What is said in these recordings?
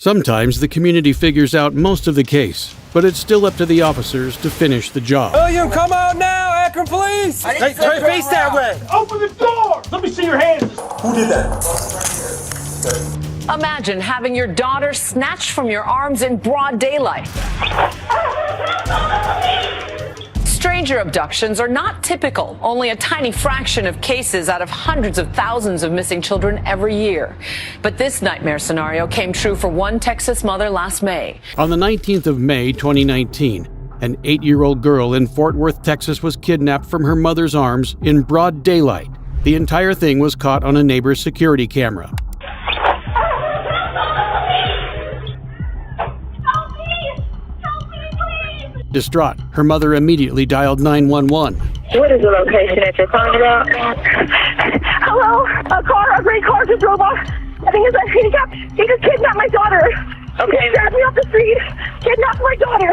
Sometimes the community figures out most of the case, but it's still up to the officers to finish the job. Oh, you come out now, Akron Police! Hey, turn your face that way! Open the door! Let me see your hands! Who did that? Imagine having your daughter snatched from your arms in broad daylight. Stranger abductions are not typical, only a tiny fraction of cases out of hundreds of thousands of missing children every year. But this nightmare scenario came true for one Texas mother last May. On the 19th of May, 2019, an 8-year-old girl in Fort Worth, Texas was kidnapped from her mother's arms in broad daylight. The entire thing was caught on a neighbor's security camera. Distraught, her mother immediately dialed 911. What is the location that you're calling about? Hello? A gray car just drove off. I think it's a handicap. He just kidnapped my daughter. Okay. He dragged me off the street. Kidnapped my daughter.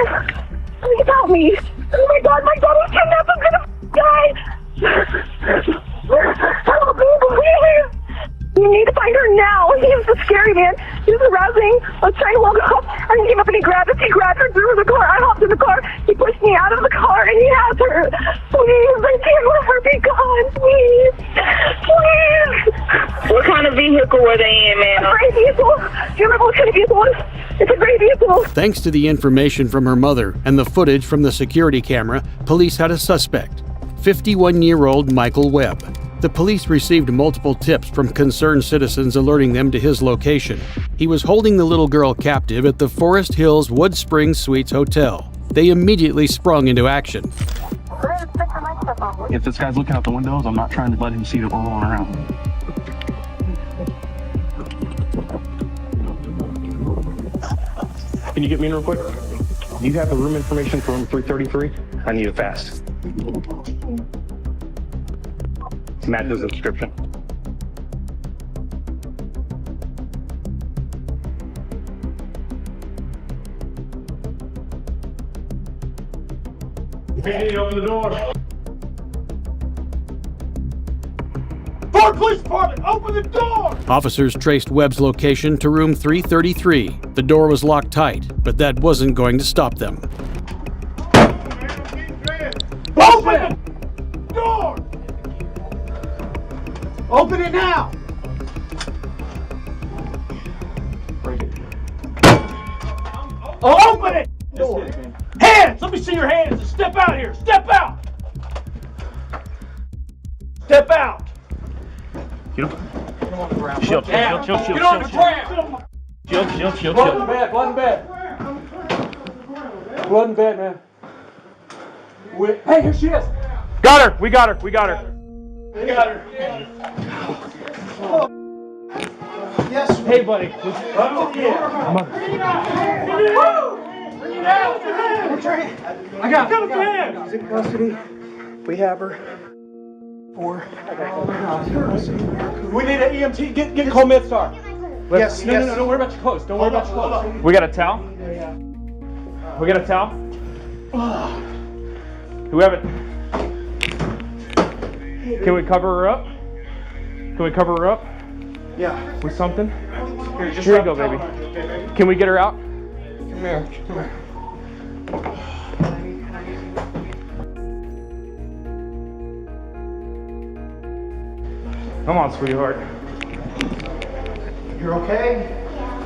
Please help me. Oh my God, my daughter was kidnapped. I'm gonna die. Help me, please. You need to find her now. He was a scary man. He was arousing. I was trying to walk off, and he came up and he grabbed us. He grabbed her through the car. I hopped in the car. He pushed me out of the car, and he has her. Please, I can't let her be gone. Please. Please. What kind of vehicle were they in, ma'am? A gray vehicle. Do you remember what kind of vehicle it was? It's a gray vehicle. Thanks to the information from her mother and the footage from the security camera, police had a suspect, 51-year-old Michael Webb. The police received multiple tips from concerned citizens alerting them to his location. He was holding the little girl captive at the Forest Hills Wood Springs Suites Hotel. They immediately sprung into action. If this guy's looking out the windows, I'm not trying to let him see that we're rolling around. Can you get me in real quick? Do you have the room information for room 333? I need it fast. Matches the description. Hey, open the door. Fort Police Department, open the door! Officers traced Webb's location to room 333. The door was locked tight, but that wasn't going to stop them. Open the door! Open it now! Open it! Door. Hands! Let me see your hands! Step out here! Step out! Step out! Get on the ground. Shield. Get on the ground! Shield. Blood in bed, blood in bed. Blood in bed, man. Hey, here she is! Got her! We got her! We got her. Yes. Hey, buddy. Oh, yeah. I got her. She's in custody. We have her. We need an EMT. Get Cole Midstar. Yes. No, don't worry about your clothes. Don't worry about your clothes. We got a towel? We got a towel? Do we have it? Can we cover her up? Yeah. With something? Here, just Here you go, baby. Can we get her out? Come here. Come on, sweetheart. You're okay?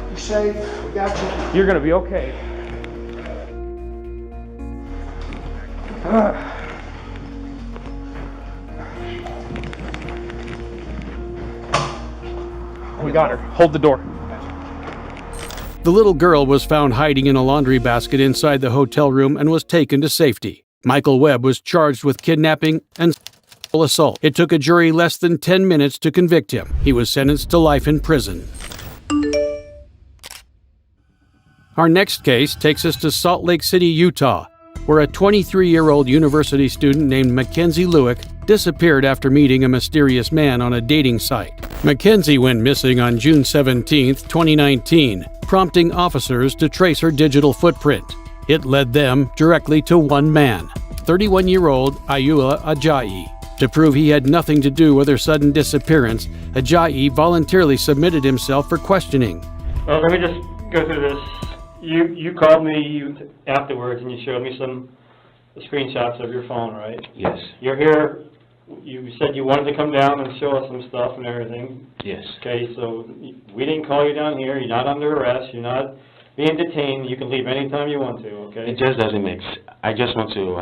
You're safe. We got you. You're gonna be okay. We got her. Hold the door. The little girl was found hiding in a laundry basket inside the hotel room and was taken to safety. Michael Webb was charged with kidnapping and sexual assault. It took a jury less than 10 minutes to convict him. He was sentenced to life in prison. Our next case takes us to Salt Lake City, Utah, where a 23-year-old university student named Mackenzie Lewick disappeared after meeting a mysterious man on a dating site. Mackenzie went missing on June 17, 2019, prompting officers to trace her digital footprint. It led them directly to one man, 31-year-old Ayula Ajayi. To prove he had nothing to do with her sudden disappearance, Ajayi voluntarily submitted himself for questioning. Let me just go through this. You called me afterwards and you showed me some screenshots of your phone, right? Yes. You're here. You said you wanted to come down and show us some stuff and everything. Yes. Okay, so we didn't call you down here. You're not under arrest. You're not being detained. You can leave anytime you want to, okay? It just doesn't make sense. I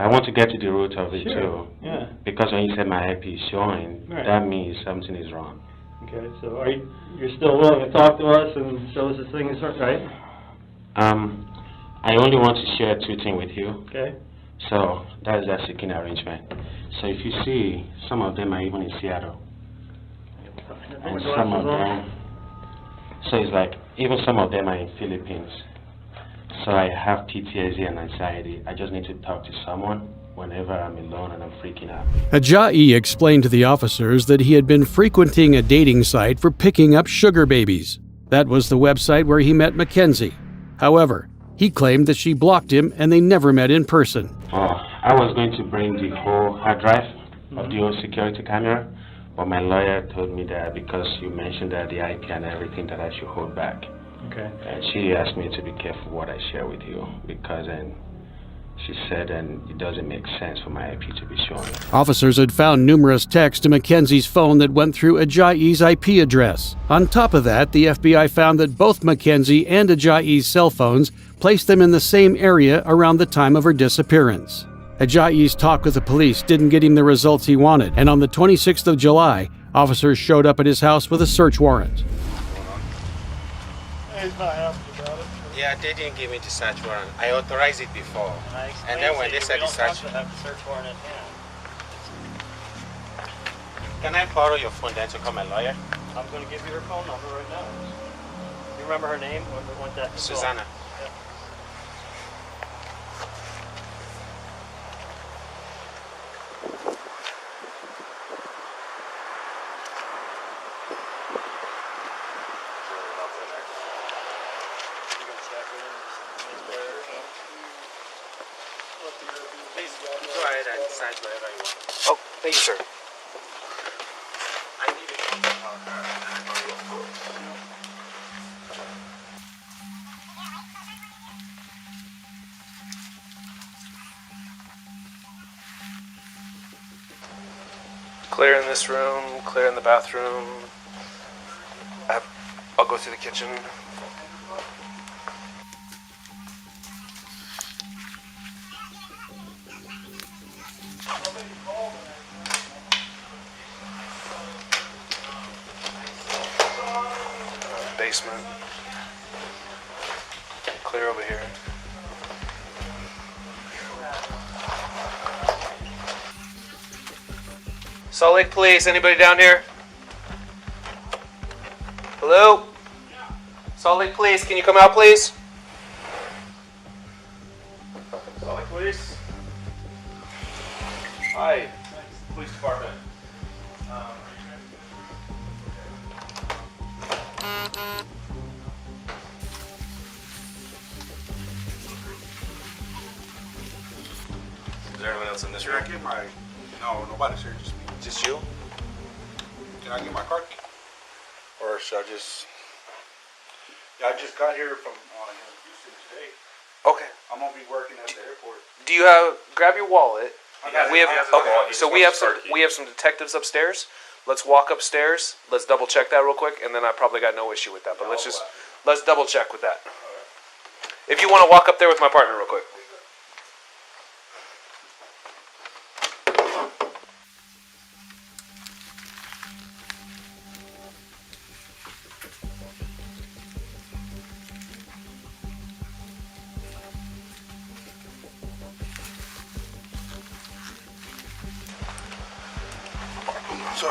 want to get to the root of it too. Yeah. Because when you said my IP is showing, Right. that means something is wrong. Okay, so you're still willing to talk to us and show us this thing is right? I only want to share 2 things with you. Okay. So that is a seeking arrangement. So if you see, some of them are even in Seattle. And some of them, so it's like, even some of them are in Philippines. So I have PTSD and anxiety. I just need to talk to someone whenever I'm alone and I'm freaking out. Ajayi explained to the officers that he had been frequenting a dating site for picking up sugar babies. That was the website where he met Mackenzie. However, he claimed that she blocked him and they never met in person. I was going to bring the whole hard drive of the old security camera, but my lawyer told me that because you mentioned that the IP and everything, that I should hold back. Okay. And she asked me to be careful what I share with you, because then she said, and it doesn't make sense for my IP to be shown. Officers had found numerous texts to Mackenzie's phone that went through Ajayi's IP address. On top of that, the FBI found that both Mackenzie and Ajayi's cell phones placed them in the same area around the time of her disappearance. Ajayi's talk with the police didn't get him the results he wanted, and on the 26th of July, officers showed up at his house with a search warrant. He's not happy about it. Yeah, they didn't give me the search warrant. I authorized it before. And then when they said the search... We don't have to have the search warrant in hand. Can I borrow your phone then to call my lawyer? I'm going to give you her phone number right now. You remember her name? What that was called? Susanna. Yep. Please go ahead and decide whatever you want. Oh, thank you, sir. I need it from the Clear in this room, clear in the bathroom. I'll go through the kitchen. Basement. Clear over here. Salt Lake Police, anybody down here? Hello? Salt Lake Police, can you come out, please? Salt Lake Police? Hi. Police Department. Is there anyone else in this room? Can I get my... No, nobody's here, just me. Just you? Can I get my car key? Or should I just... Yeah, I just got here from Houston today. Okay. I'm going to be working at the airport. Do you have... Grab your wallet. We have... Okay, so we have some detectives upstairs. Let's walk upstairs. Let's double check that real quick, and then I probably got no issue with that. But let's double check with that. If you want to walk up there with my partner real quick.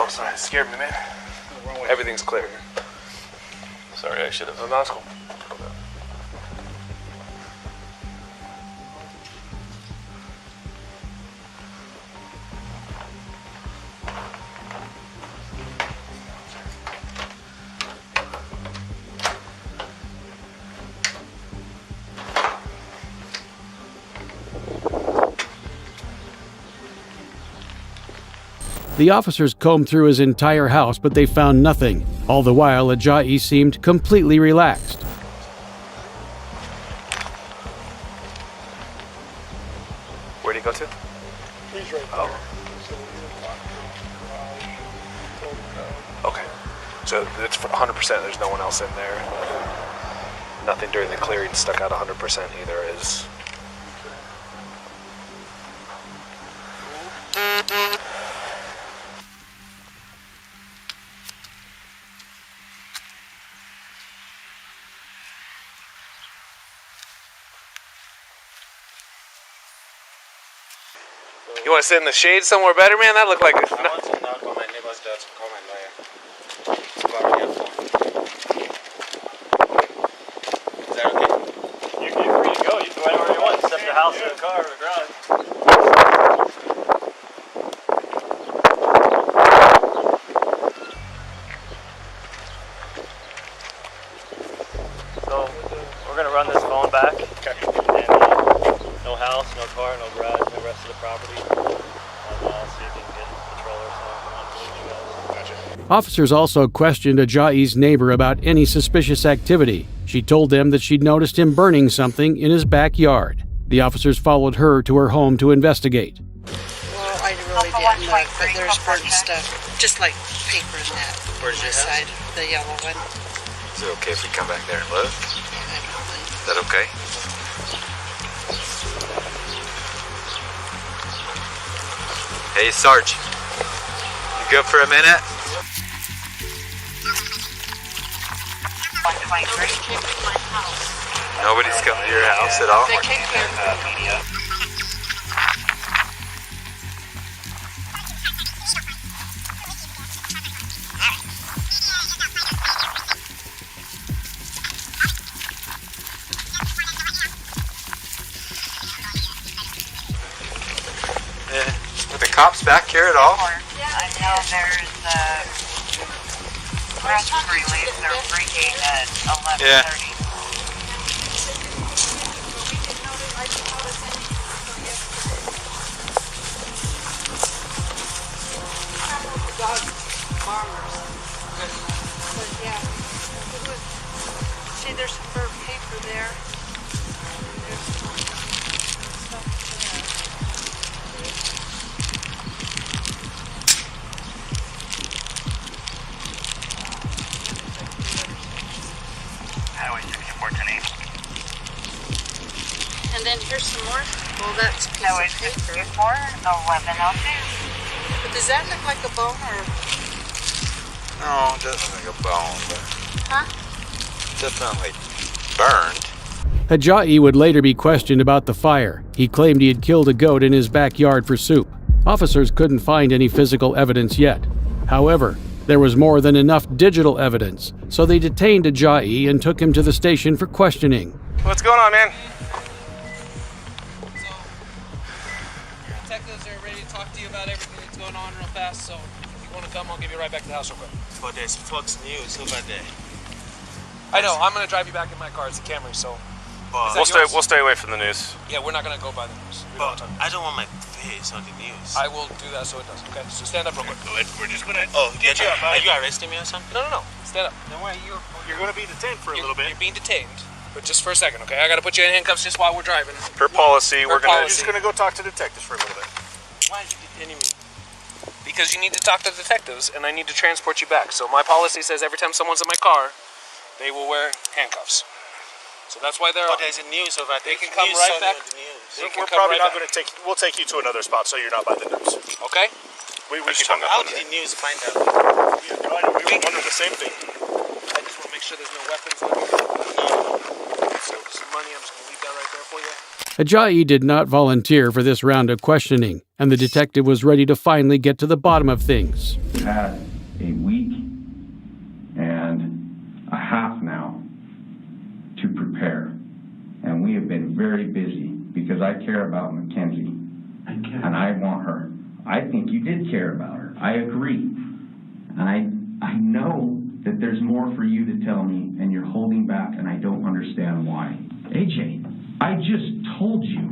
Sorry, it scared me, man. Everything's clear. Sorry, I should have. No, that's cool. The officers combed through his entire house, but they found nothing. All the while, Ajayi seemed completely relaxed. Where'd he go to? He's right there. Okay. So it's 100%. There's no one else in there. Nothing during the clearing stuck out 100% either. Is. You want to sit in the shade somewhere better, man? That looked like. I want to not call my neighbor's dad to call my lawyer. To borrow your phone. Is that okay? You're free to go. You can go anywhere you want, except the house or the car or the garage. So we're gonna run this phone back. Okay. And no house, no car, no garage, no rest of the property. I'll see if we can get patrollers to come on to you guys. Gotcha. Officers also questioned Ajayi's neighbor about any suspicious activity. She told them that she'd noticed him burning something in his backyard. The officers followed her to her home to investigate. Well, I really didn't look, but there's burnt stuff, just like paper and that. Where's your side, the yellow one. Is it okay if we come back there and look? Is that okay? Hey, Sarge. You good for a minute? Nobody's come to your house at all? They came here. Are the cops back here at all? I know there's press release. They're breaking at 11:30. Yeah. See, there's some burnt paper there. Highway 6410. And then here's some more. Well, that's a piece Highway of paper. 64 1102. But does that look like a bone or? No, it doesn't like a bone, but Huh? definitely burned. Ajayi would later be questioned about the fire. He claimed he had killed a goat in his backyard for soup. Officers couldn't find any physical evidence yet. However, there was more than enough digital evidence, so they detained Ajayi and took him to the station for questioning. What's going on, man? Detectives are ready to talk to you about everything that's going on real fast, so if you want to come, I'll give you right back to the house real quick. But there's Fox News over there. I know, I'm going to drive you back in my car. It's a Camry, so... But We'll stay away from the news. Yeah, we're not going to go by the news. I don't want my face on the news. I will do that so it does, okay? So stand up real quick. We're just gonna. Oh, get you up. Are you arresting me or something? No. Stand up. Then why you're gonna be detained for a little bit? You're being detained, but just for a second, okay? I got to put you in handcuffs just while we're driving. Per policy, we're policy. just gonna go talk to detectives for a little bit. Why are you detaining me? Because you need to talk to detectives, and I need to transport you back. So my policy says every time someone's in my car, they will wear handcuffs. So that's why they're. Oh, there's a news over there. They can come right back. We're probably not going to take. We'll take you to another spot so you're not by the news. Okay. We should hung up How on did that. the news find out? Yeah, we were wondering the same thing. I just want to make sure there's no weapons on you. So some money, I'm just going to leave that right there for you. Ajayi did not volunteer for this round of questioning, and the detective was ready to finally get to the bottom of things. Had a week and a half now to prepare, and we have been very busy because I care about Mackenzie and I want her. I think you did care about her. I agree. And I know that there's more for you to tell me, and you're holding back, and I don't understand why. AJ, I just told you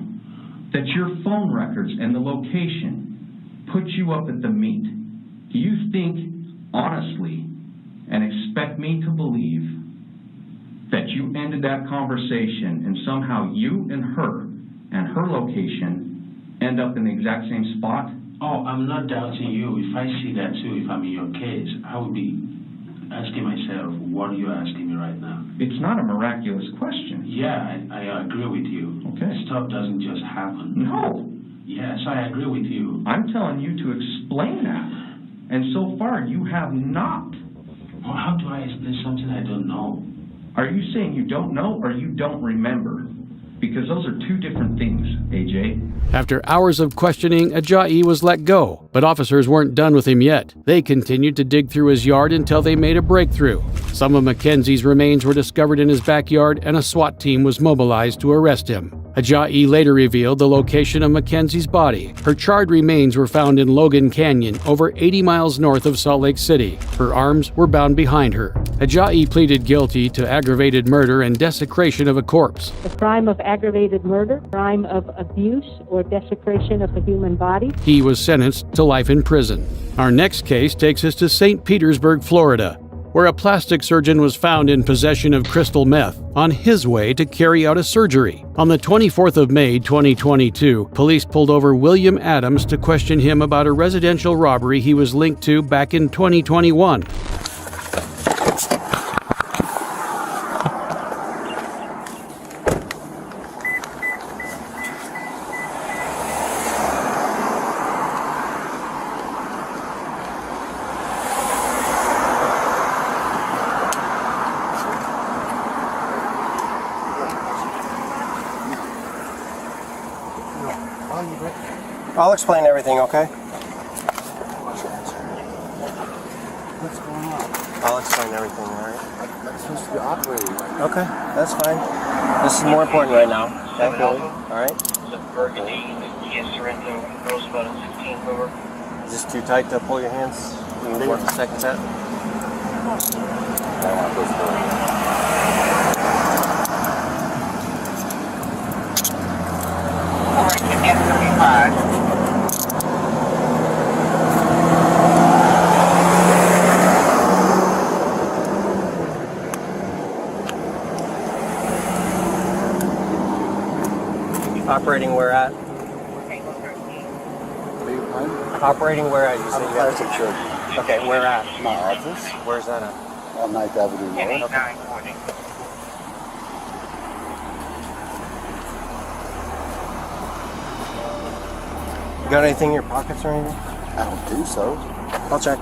that your phone records and the location put you up at the meet. Do you think, honestly, and expect me to believe that you ended that conversation and somehow you and her location end up in the exact same spot? Oh, I'm not doubting you. If I see that too, if I'm in your case, I would be asking myself, what are you asking me right now? It's not a miraculous question. Yeah, I agree with you. Okay. Stuff doesn't just happen. No. Yes, I agree with you. I'm telling you to explain that. And so far, you have not. Well, how do I explain something I don't know? Are you saying you don't know or you don't remember? Because those are two different things, AJ. After hours of questioning, Ajayi was let go, but officers weren't done with him yet. They continued to dig through his yard until they made a breakthrough. Some of Mackenzie's remains were discovered in his backyard, and a SWAT team was mobilized to arrest him. Ajayi later revealed the location of Mackenzie's body. Her charred remains were found in Logan Canyon, over 80 miles north of Salt Lake City. Her arms were bound behind her. Ajayi pleaded guilty to aggravated murder and desecration of a corpse. The crime of aggravated murder, crime of abuse or desecration of the human body. He was sentenced to life in prison. Our next case takes us to St. Petersburg, Florida, where a plastic surgeon was found in possession of crystal meth on his way to carry out a surgery. On the 24th of May, 2022, police pulled over William Adams to question him about a residential robbery he was linked to back in 2021. I'll explain everything, okay? What's going on? I'll explain everything, alright? I'm supposed to be operating right now. Okay, that's fine. This is more important right now. Okay, alright? The Burgundy, Kia Sorrento, Rosebud, and 16 Hoover. Is this too tight to pull your hands? You need more of a second set? F-35. Operating where at? Operating where at? You I'm a plastic surgeon. Okay, where at? My office. Where's that at? On 9th Avenue North. You got anything in your pockets or anything? I don't think so. I'll check.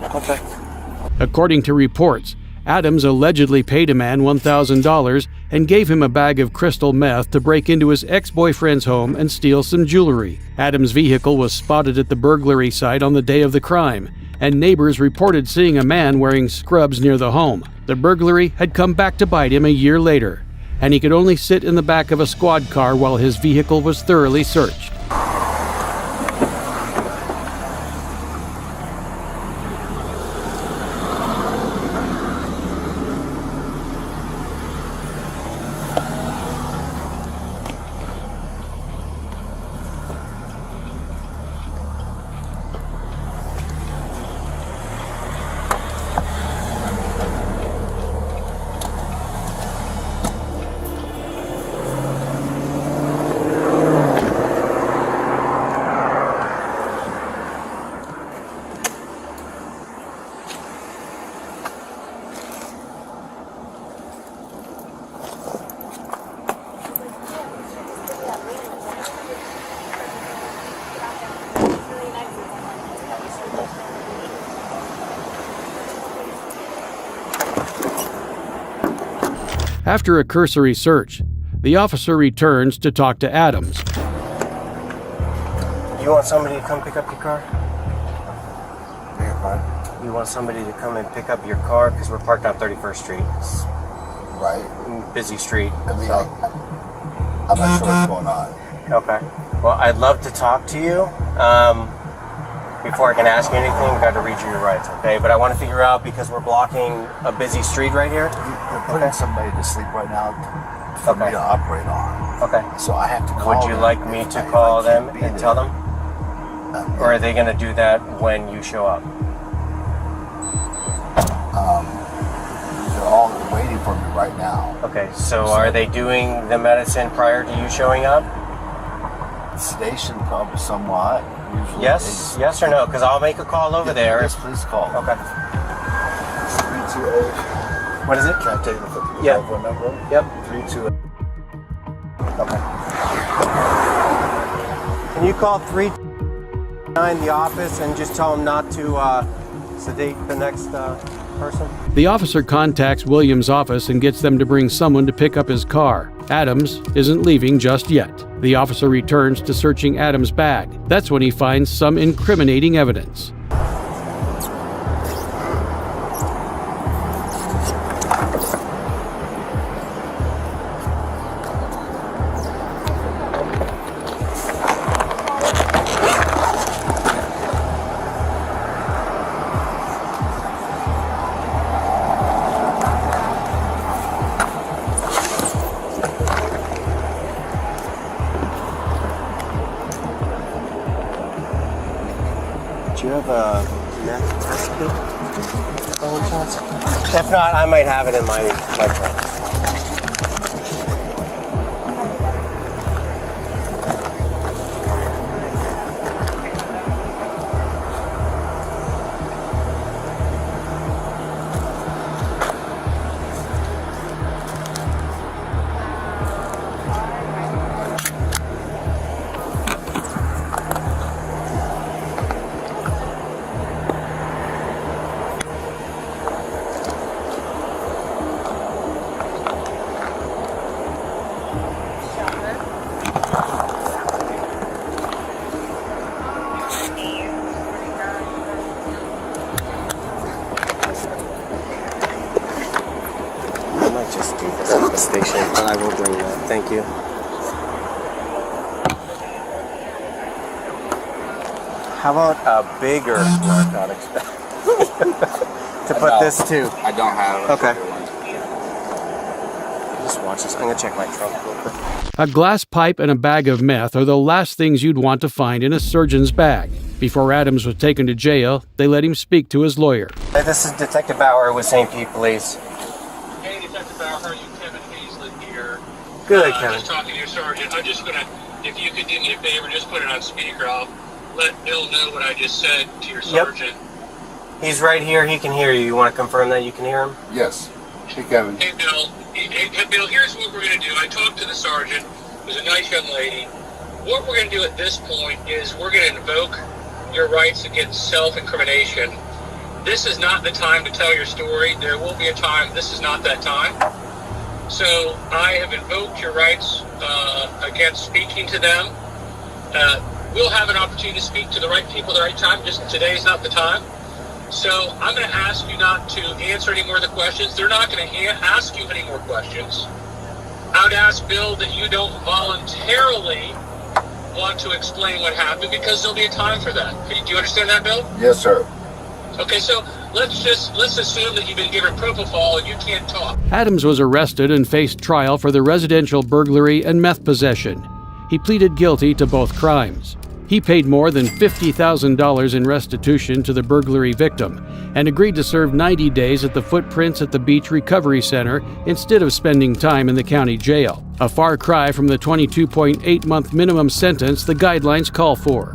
According to reports, Adams allegedly paid a man $1,000 and gave him a bag of crystal meth to break into his ex-boyfriend's home and steal some jewelry. Adams' vehicle was spotted at the burglary site on the day of the crime, and neighbors reported seeing a man wearing scrubs near the home. The burglary had come back to bite him a year later, and he could only sit in the back of a squad car while his vehicle was thoroughly searched. After a cursory search, the officer returns to talk to Adams. You want somebody to come pick up your car? Yeah, fine. You want somebody to come and pick up your car? Because we're parked on 31st Street. It's Right. a busy street. I mean, so. I'm not sure what's going on. Okay. Well, I'd love to talk to you. Before I can ask you anything, I've got to read you your rights, okay? But I want to figure out, because we're blocking a busy street right here. You're putting somebody to sleep right now for me to operate on. Okay. So I have to call Would you them like me to if call I them can't be and there. tell them? Or are they going to do that when you show up? They're all waiting for me right now. Okay, so are they doing the medicine prior to you showing up? Sedation, probably somewhat. Usually Yes or no? Because I'll make a call over there. Yes, please call. Okay. 328. What is it? Can I take the phone number? Yep. 328. Okay. Can you call 329 the office and just tell them not to sedate the next person? The officer contacts Williams' office and gets them to bring someone to pick up his car. Adams isn't leaving just yet. The officer returns to searching Adams' bag. That's when he finds some incriminating evidence. Do you have a meth test kit by any chance? If not, I might have it in my trunk. I might just do this at the station, but I will bring that. Thank you. How about a bigger narcotics bag to put this to? I don't have it. Okay. Just watch this. I'm gonna check my trunk real quick. A glass pipe and a bag of meth are the last things you'd want to find in a surgeon's bag. Before Adams was taken to jail, they let him speak to his lawyer. Hey, this is Detective Bauer with St. Pete Police. Hey, Detective Bauer, how are you? Kevin Hazlett here. Good, Kevin. Just talking to your sergeant. I'm just gonna, if you could do me a favor, just put it on speaker. I'll let Bill know what I just said to your sergeant. He's right here. He can hear you. You want to confirm that you can hear him? Yes. Hey, Kevin. Hey, Bill. Hey, Bill, here's what we're gonna do. I talked to the sergeant, who's a nice young lady. What we're gonna do at this point is we're gonna invoke your rights against self-incrimination. This is not the time to tell your story. There will be a time. This is not that time. So I have invoked your rights against speaking to them. We'll have an opportunity to speak to the right people at the right time. Just today is not the time. So I'm going to ask you not to answer any more of the questions. They're not going to ask you any more questions. I would ask, Bill, that you don't voluntarily want to explain what happened because there'll be a time for that. Do you understand that, Bill? Yes, sir. Okay, so let's assume that you've been given propofol and you can't talk. Adams was arrested and faced trial for the residential burglary and meth possession. He pleaded guilty to both crimes. He paid more than $50,000 in restitution to the burglary victim and agreed to serve 90 days at the Footprints at the Beach Recovery Center instead of spending time in the county jail. A far cry from the 22.8-month minimum sentence the guidelines call for.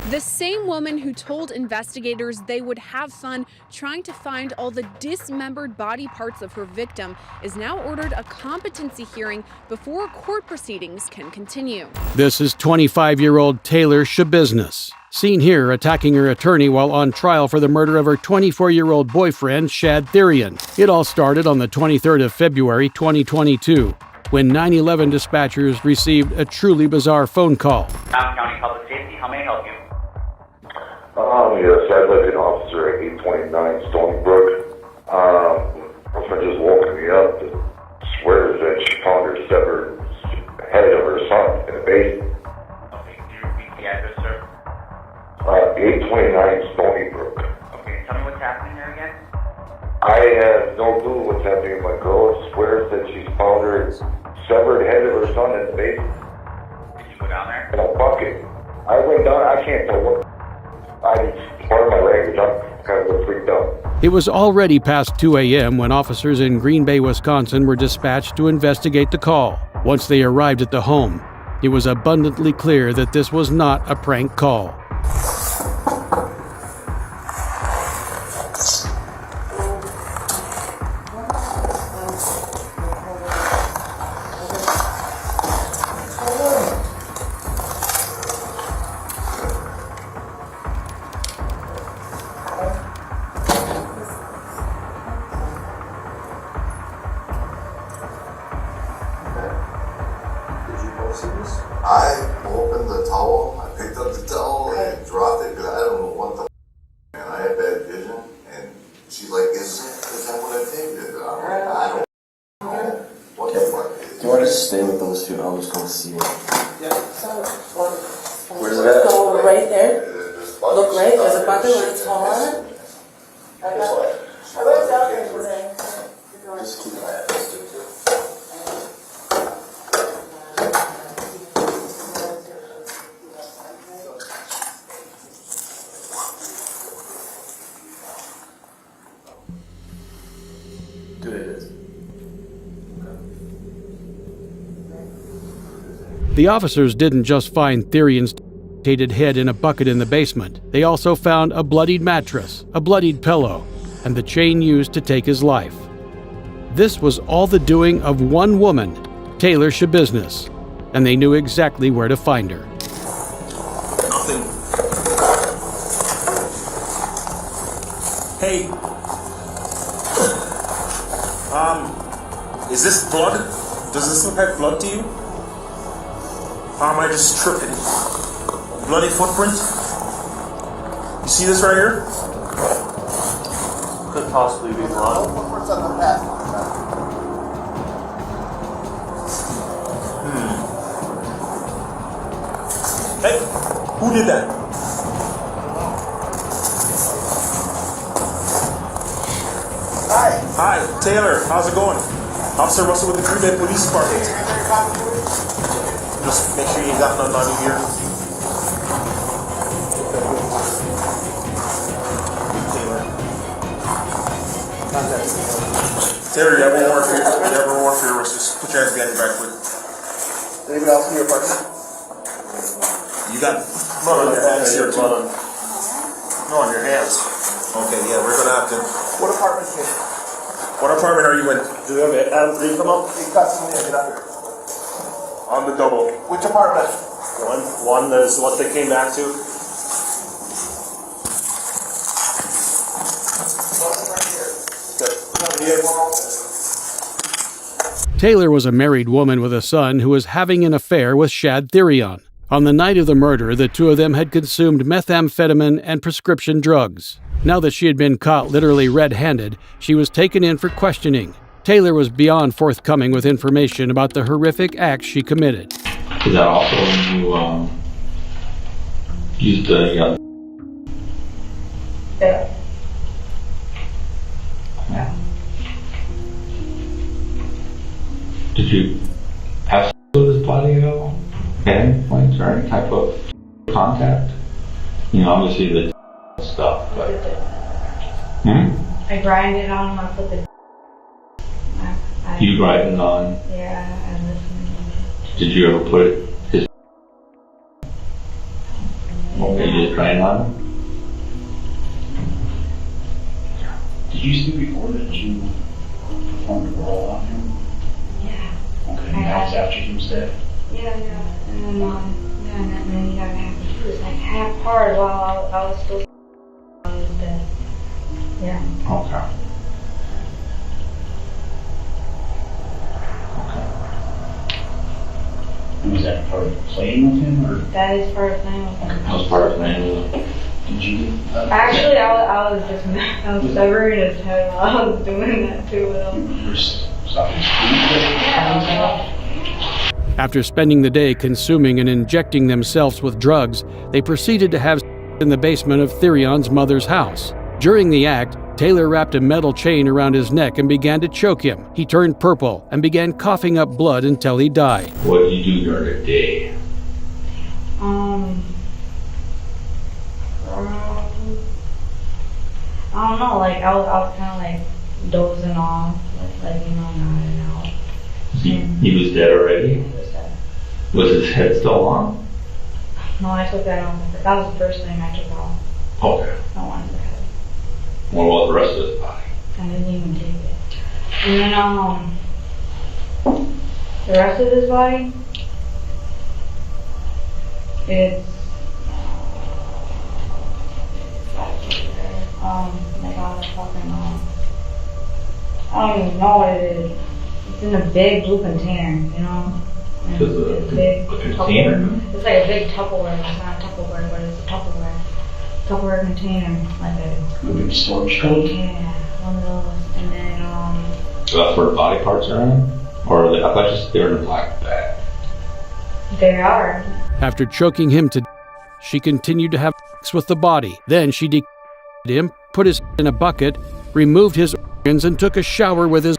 The same woman who told investigators they would have fun trying to find all the dismembered body parts of her victim is now ordered a competency hearing before court proceedings can continue. This is 25-year-old Taylor Shabusiness, seen here attacking her attorney while on trial for the murder of her 24-year-old boyfriend, Shad Therian. It all started on the 23rd of February, 2022, when 911 dispatchers received a truly bizarre phone call. County Public Safety, how may I help you? Yes, I'd like an officer at 829 Stony Brook. My friend just woke me up and swears that she found her severed head of her son in the basement. Okay, can you repeat the address, sir? 829 Stony Brook. Okay, tell me what's happening here again? I have no clue what's happening. My girl swears that she's found her severed head of her son in the basement. Did you go down there? In a bucket. I went down, I can't tell what. Pardon my language, I'm kind of freaked out. It was already past 2 a.m. when officers in Green Bay, Wisconsin were dispatched to investigate the call. Once they arrived at the home, It was abundantly clear that this was not a prank call. I opened the towel, I picked up the towel and dropped it because I don't know what the and I had bad vision. And she's like, is that what I think? I don't know what the fuck it is. Do you want to stay with those two? I'll just go see it. Yeah. Where's it at? Go right there. Look right, there's a button when it's on. Just keep that. The officers didn't just find Therion's decapitated head in a bucket in the basement. They also found a bloodied mattress, a bloodied pillow, and the chain used to take his life. This was all the doing of one woman, Taylor Schabusiness, and they knew exactly where to find her. Nothing. Hey. Is this blood? Does this look like blood to you? Or am I just tripping? Bloody footprint? You see this right here? Could possibly be blood. Hey, who did that? Hi, Taylor. How's it going? Officer Russell with the Green Bay Police Department. Just make sure you ain't got nothing on you here. Taylor, you have one more for you. You have one more for your wrist. Just put your hands behind your back, quick. Anybody else in your apartment? You got blood on your hands here too. No, on your hands. Okay, yeah, we're gonna have to. What apartment is it? What apartment are you in? Do we have it? Adam, can you come up? You got somebody to get up here. On the double. Which apartment? One is what they came back to. Taylor was a married woman with a son who was having an affair with Shad Therion. On the night of the murder, the two of them had consumed methamphetamine and prescription drugs. Now that she had been caught literally red-handed, she was taken in for questioning. Taylor was beyond forthcoming with information about the horrific acts she committed. Is that also when you used the Yeah. Did you have sex with his body at all? At any point or any type of contact? You know, obviously the stuff, but. I grinded on him, I put the. You grinded on? Yeah, and listening. Did you ever put his. Okay, you just grind on him? Did you see before that you performed a roll on him? Yeah. Okay, and that was after he was dead? Yeah. And then he got half, it was like half hard while I was still dead. Yeah. Okay. And was that part of playing with him, or? That is part of playing with him. That was part of playing with him. Did you? Actually, I was severing his head while I was doing that too with him. You were stopping his food? Yeah. After spending the day consuming and injecting themselves with drugs, they proceeded to have sex in the basement of Therion's mother's house. During the act, Taylor wrapped a metal chain around his neck and began to choke him. He turned purple and began coughing up blood until he died. What did you do during the day? I don't know, like I was kind of like dozing off, like nodding out. He was dead already? He was dead. Was his head still on? No, I took that on. That was the first thing I took off. Okay. I wanted the head. What about the rest of his body? I didn't even take it. And then, the rest of his body, it's, my God, I don't even know what it is. It's in a big blue container, you know? It's a container? It's like a big Tupperware. It's not a Tupperware, but it's a Tupperware container, like a big storage tank. Yeah, one of those. And then So that's where the body parts are in? Or are they, I thought they were in a black bag. They are. After choking him to death, she continued to have sex with the body. Then she decapitated him, put his in a bucket, removed his organs, and took a shower with his.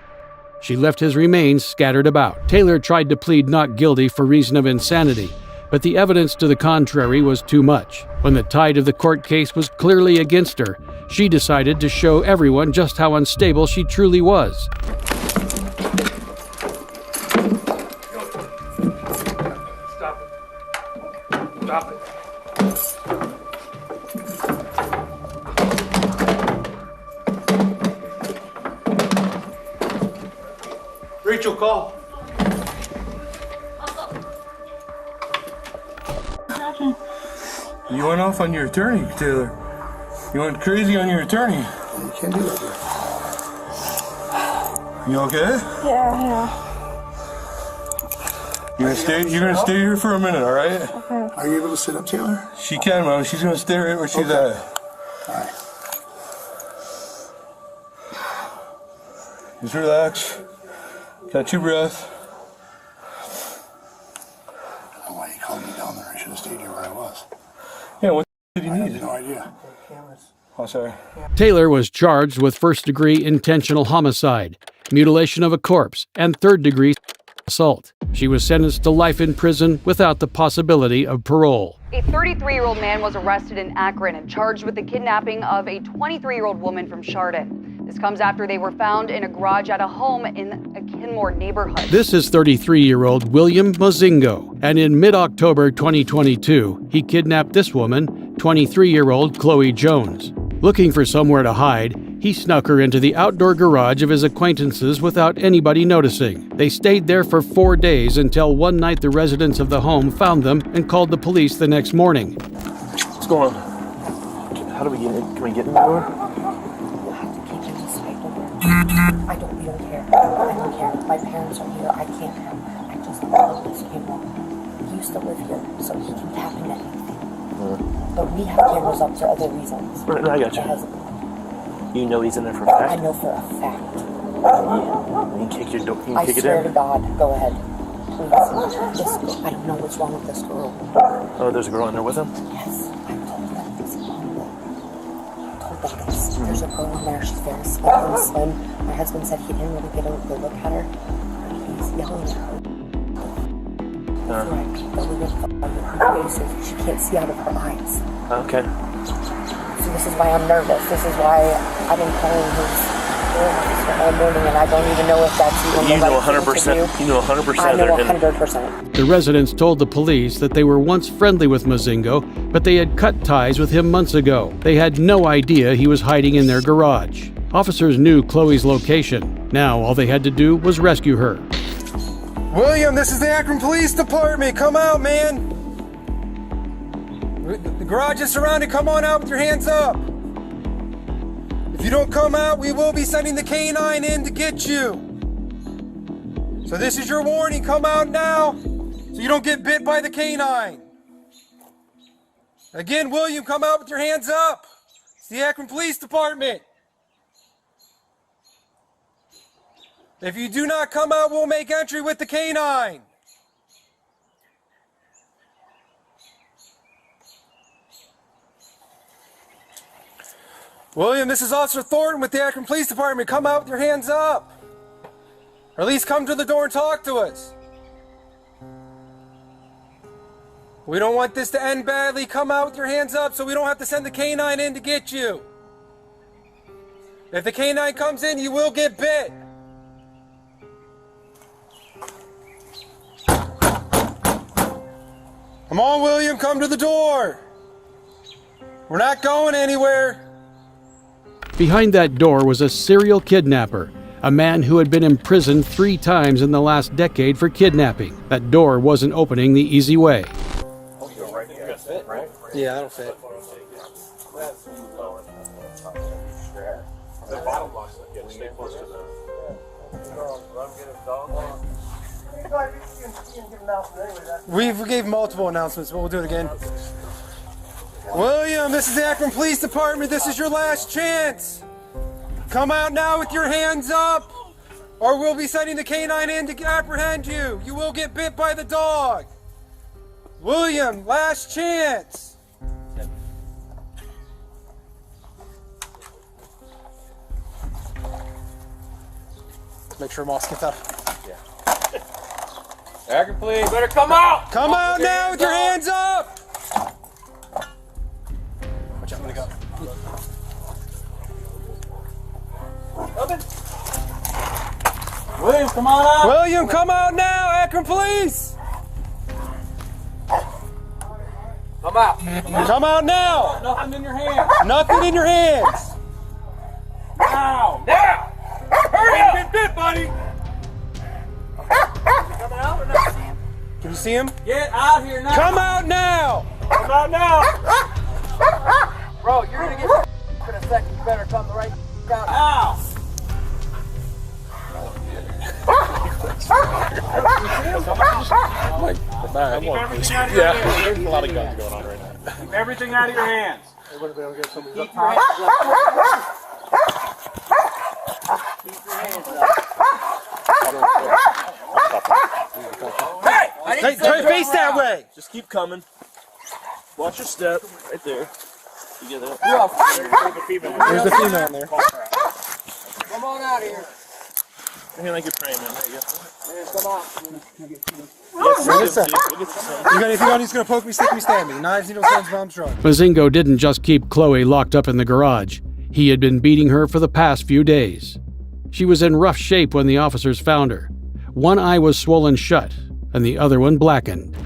She left his remains scattered about. Taylor tried to plead not guilty for reason of insanity, but the evidence to the contrary was too much. When the tide of the court case was clearly against her, she decided to show everyone just how unstable she truly was. Stop it. Stop it. Rachel, call. You went off on your attorney, Taylor. You went crazy on your attorney. You can't do that here. You okay? Yeah. You're gonna stay here for a minute, all right? Okay. Are you able to sit up, Taylor? She can, Mom. She's gonna stay right where she's at. All right. Just relax. Catch your breath. I don't know why you called me down there. I should have stayed here where I was. Yeah, what did you need? I have no idea. Oh, sorry. Taylor was charged with first-degree intentional homicide, mutilation of a corpse, and third-degree assault. She was sentenced to life in prison without the possibility of parole. A 33-year-old man was arrested in Akron and charged with the kidnapping of a 23-year-old woman from Chardon. This comes after they were found in a garage at a home in a Kenmore neighborhood. This is 33-year-old William Mozingo, and in mid-October 2022, he kidnapped this woman, 23-year-old Chloe Jones. Looking for somewhere to hide, he snuck her into the outdoor garage of his acquaintances without anybody noticing. They stayed there for 4 days until one night the residents of the home found them and called the police the next morning. What's going on? How do we get in? Can we get in the door? I don't care. I don't care. My parents are here. I can't have. I just love this camera. He used to live here, so he can tap into anything. But we have cameras up for other reasons. Right, I got you. You know he's in there for a fact? I know for a fact. You can kick your door. You can I kick it swear in. to God, go ahead. Please. This girl, I don't know what's wrong with this girl. Oh, there's a girl in there with him? Yes, I told them this. There's a girl in there. She's very small and slim. My husband said he didn't really get a good look at her. He's yelling at her. She can't see out of her eyes. Okay. So this is why I'm nervous. This is why I've been calling his all morning, and I don't even know if that's even You the know right thing to 100%. do. You know 100%. I know they're in- 100%. The residents told the police that they were once friendly with Mozingo, but they had cut ties with him months ago. They had no idea he was hiding in their garage. Officers knew Chloe's location. Now all they had to do was rescue her. William, this is the Akron Police Department. Come out, man. The garage is surrounded. Come on out with your hands up. If you don't come out, we will be sending the K-9 in to get you. So this is your warning. Come out now so you don't get bit by the K-9. Again, William, come out with your hands up. It's the Akron Police Department. If you do not come out, we'll make entry with the K-9. William, this is Officer Thornton with the Akron Police Department. Come out with your hands up. Or at least come to the door and talk to us. We don't want this to end badly. Come out with your hands up so we don't have to send the K-9 in to get you. If the K-9 comes in, you will get bit. Come on, William, come to the door. We're not going anywhere. Behind that door was a serial kidnapper, a man who had been imprisoned 3 times in the last decade for kidnapping. That door wasn't opening the easy way. Yeah, that'll fit. We gave multiple announcements, but we'll do it again. William, this is the Akron Police Department. This is your last chance. Come out now with your hands up, or we'll be sending the canine in to apprehend you. You will get bit by the dog. William, last chance. Make sure Moss gets up. Akron, please, better come out! Come out now with your hands up! Watch out, I'm gonna go. Open. William, come on out! William, come out now! Akron Police! Come out! Come out now! Nothing in your hands! Nothing in your hands! Now! Now! Hurry up! Get bit, buddy! Coming out or not? Can you see him? Get out here now! Come out now! Come out now! Bro, you're gonna get in a second. You better come the right out. Now! There's a lot of guns going on right now. Keep everything out of your hands. Keep your hands up. Keep your hands up. Hey, turn face that way! Just keep coming. Watch your step. Right there. You get that? There's the female in there. Come on out of here. Feel like you're praying, man. There you go. Come on. You got anything on? He's gonna poke me, stick me, stab me. Knives, needles, guns, bombs, drugs. Mazingo didn't just keep Chloe locked up in the garage. He had been beating her for the past few days. She was in rough shape when the officers found her. One eye was swollen shut, and the other one blackened.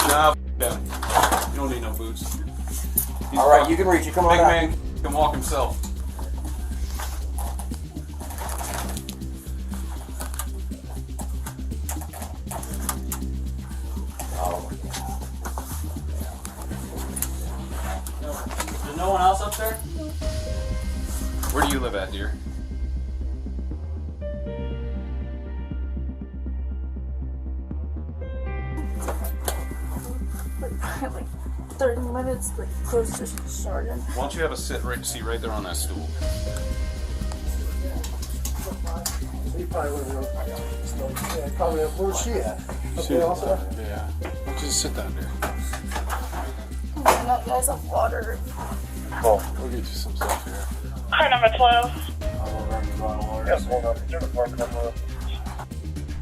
Nah, them. You don't need no boots. All right, you can reach it. Come on Big out. man can walk himself. There's no one else up there? Where do you live at, dear? Like 30 minutes, like close to starting. Why don't you have a seat right there on that stool? Where's she at? Yeah. Just sit down there. That guy's a water. Oh, we'll get you some stuff here. Car number 12.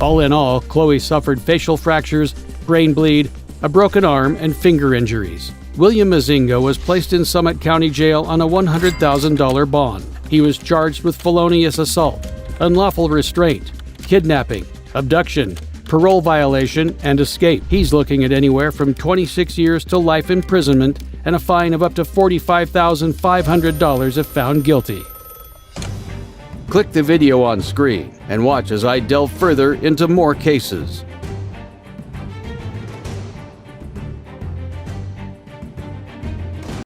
All in all, Chloe suffered facial fractures, brain bleed, a broken arm, and finger injuries. William Mazingo was placed in Summit County Jail on a $100,000 bond. He was charged with felonious assault, unlawful restraint, kidnapping, abduction, parole violation, and escape. He's looking at anywhere from 26 years to life imprisonment and a fine of up to $45,500 if found guilty. Click the video on screen and watch as I delve further into more cases.